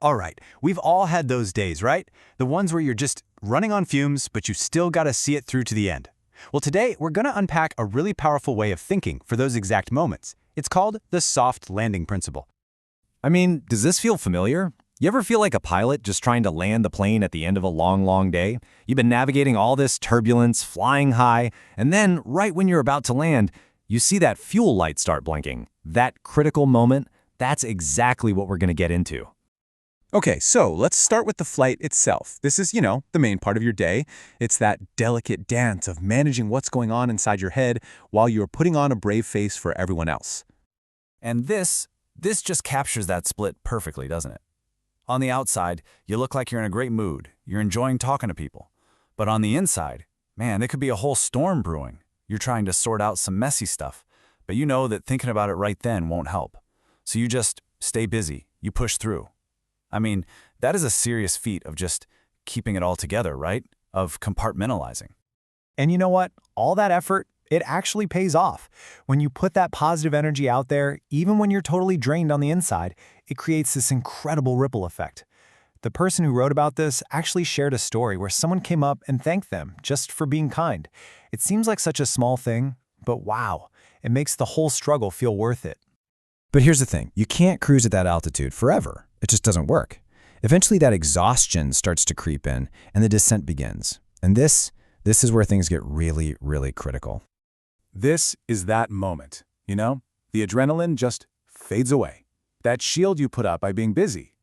All right, we've all had those days, right? The ones where you're just running on fumes, but you still gotta see it through to the end. Well, today we're gonna unpack a really powerful way of thinking for those exact moments. It's called the soft landing principle. I mean, does this feel familiar? You ever feel like a pilot just trying to land the plane at the end of a long day? You've been navigating all this turbulence, flying high, and then, right when you're about to land, you see that fuel light start blinking. That critical moment, that's exactly what we're gonna get into. Okay, so let's start with the flight itself. This is, the main part of your day. It's that delicate dance of managing what's going on inside your head while you're putting on a brave face for everyone else. And this just captures that split perfectly, doesn't it? On the outside, you look like you're in a great mood. You're enjoying talking to people. But on the inside, man, there could be a whole storm brewing. You're trying to sort out some messy stuff, but you know that thinking about it right then won't help. So you just stay busy. You push through. I mean, that is a serious feat of just keeping it all together, right? Of compartmentalizing. And you know what? All that effort, it actually pays off. When you put that positive energy out there, even when you're totally drained on the inside, it creates this incredible ripple effect. The person who wrote about this actually shared a story where someone came up and thanked them just for being kind. It seems like such a small thing, but wow, it makes the whole struggle feel worth it. But here's the thing, you can't cruise at that altitude forever. It just doesn't work. Eventually that exhaustion starts to creep in and the descent begins. And this is where things get really, really critical. This is that moment, The adrenaline just fades away. That shield you put up by being busy,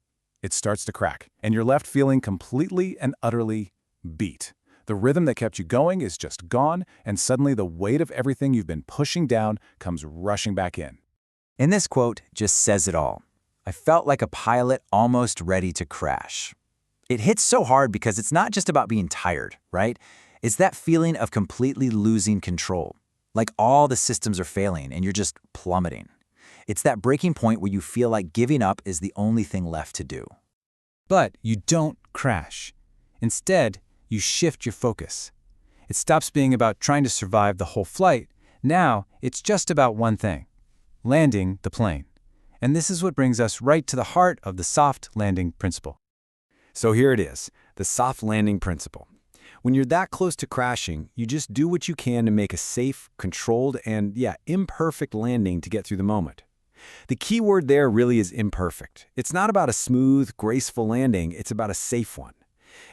it starts to crack, and you're left feeling completely and utterly beat. The rhythm that kept you going is just gone, and suddenly the weight of everything you've been pushing down comes rushing back in. And this quote just says it all. I felt like a pilot almost ready to crash. It hits so hard because it's not just about being tired, right? It's that feeling of completely losing control. Like all the systems are failing and you're just plummeting. It's that breaking point where you feel like giving up is the only thing left to do. But you don't crash. Instead, you shift your focus. It stops being about trying to survive the whole flight. Now, it's just about one thing: landing the plane. And this is what brings us right to the heart of the soft landing principle. So here it is, the soft landing principle. When you're that close to crashing, you just do what you can to make a safe, controlled, and imperfect landing to get through the moment. The key word there really is imperfect. It's not about a smooth, graceful landing, it's about a safe one.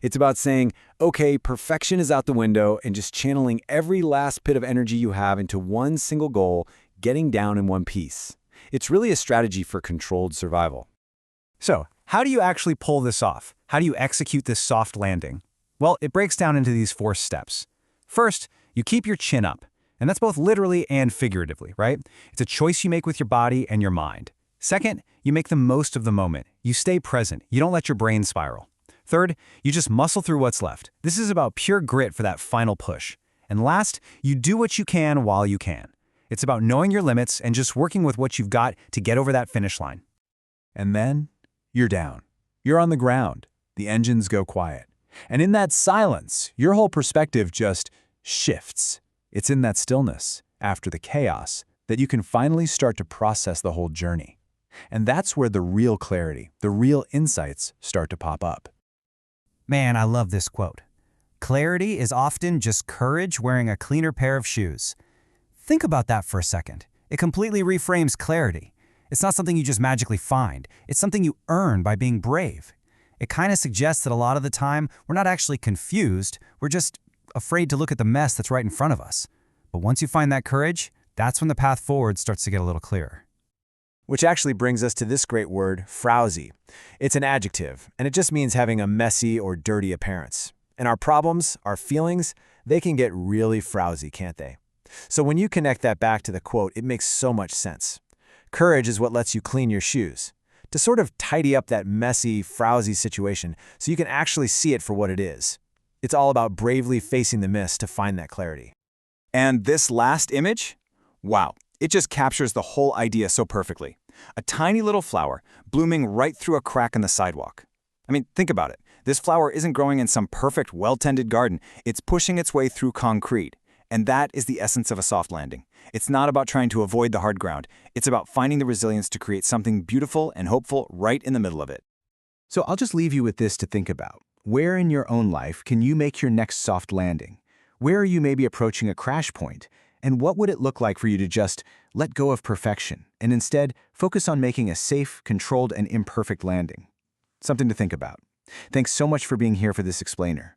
It's about saying, okay, perfection is out the window, and just channeling every last bit of energy you have into one single goal, getting down in one piece. It's really a strategy for controlled survival. So, how do you actually pull this off? How do you execute this soft landing? Well, it breaks down into these 4 steps. First, you keep your chin up, and that's both literally and figuratively, right? It's a choice you make with your body and your mind. Second, you make the most of the moment. You stay present. You don't let your brain spiral. Third, you just muscle through what's left. This is about pure grit for that final push. And last, you do what you can while you can. It's about knowing your limits and just working with what you've got to get over that finish line. And then, you're down. You're on the ground. The engines go quiet. And in that silence, your whole perspective just shifts. It's in that stillness, after the chaos, that you can finally start to process the whole journey. And that's where the real clarity, the real insights start to pop up. Man, I love this quote. Clarity is often just courage wearing a cleaner pair of shoes. Think about that for a second. It completely reframes clarity. It's not something you just magically find. It's something you earn by being brave. It kind of suggests that a lot of the time, we're not actually confused. We're just afraid to look at the mess that's right in front of us. But once you find that courage, that's when the path forward starts to get a little clearer. Which actually brings us to this great word, frowsy. It's an adjective, and it just means having a messy or dirty appearance. And our problems, our feelings, they can get really frowsy, can't they? So when you connect that back to the quote, it makes so much sense. Courage is what lets you clean your shoes, to sort of tidy up that messy, frowsy situation so you can actually see it for what it is. It's all about bravely facing the mist to find that clarity. And this last image? Wow, it just captures the whole idea so perfectly. A tiny little flower blooming right through a crack in the sidewalk. I mean, think about it. This flower isn't growing in some perfect, well-tended garden. It's pushing its way through concrete. And that is the essence of a soft landing. It's not about trying to avoid the hard ground. It's about finding the resilience to create something beautiful and hopeful right in the middle of it. So I'll just leave you with this to think about. Where in your own life can you make your next soft landing? Where are you maybe approaching a crash point? And what would it look like for you to just let go of perfection and instead focus on making a safe, controlled, and imperfect landing? Something to think about. Thanks so much for being here for this explainer.